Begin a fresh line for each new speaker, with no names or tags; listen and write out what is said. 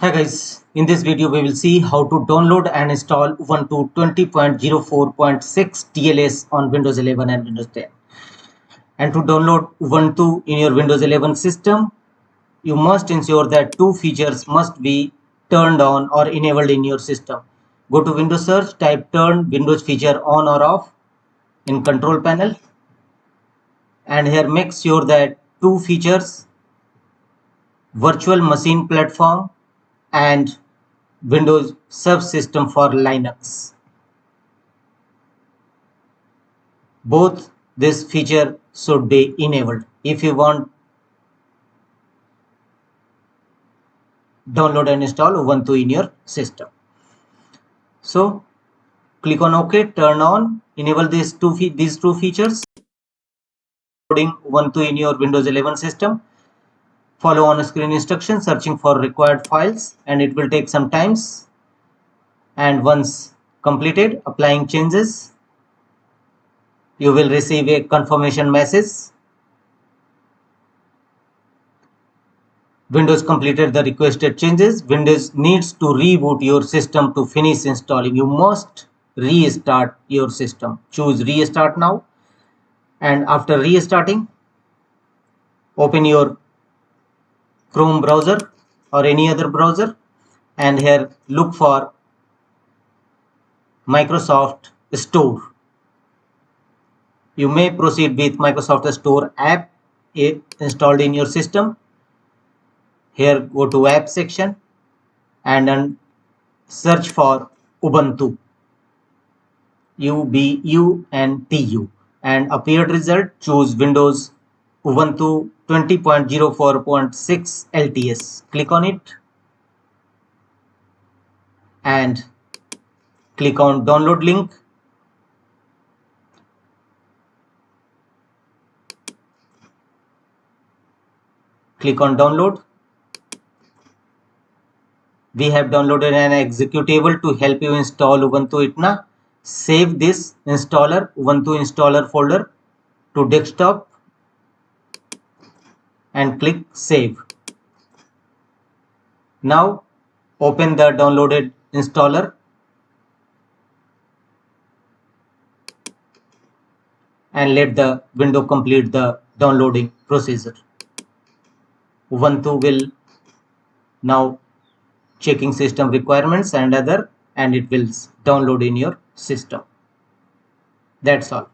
Hi guys, in this video we will see how to download and install Ubuntu 20.04.6 TLS on Windows 11 and Windows 10. And to download Ubuntu in your Windows 11 system, you must ensure that two features must be turned on or enabled in your system. Go to Windows search, type turn Windows feature on or off in control panel, and here make sure that two features, virtual machine platform and Windows subsystem for Linux. Both this feature should be enabled if you want download and install Ubuntu in your system. So click on OK, turn on, enable these two features. Downloading Ubuntu in your Windows 11 system. Follow on screen instructions, searching for required files, and it will take some times. And once completed, applying changes, you will receive a confirmation message. Windows completed the requested changes. Windows needs to reboot your system to finish installing. You must restart your system. Choose restart now, and after restarting, open your Chrome browser or any other browser, and here look for Microsoft Store. You may proceed with Microsoft Store app installed in your system. Here go to app section and then search for Ubuntu, Ubuntu, and appeared result, choose Windows Ubuntu 20.04.6 LTS. Click on it and click on download link. Click on download. We have downloaded an executable to help you install Ubuntu Itna. Save this installer, Ubuntu installer folder to desktop and click save. Now open the downloaded installer and let the window complete the downloading procedure. Ubuntu will now checking system requirements and it will download in your system. That's all.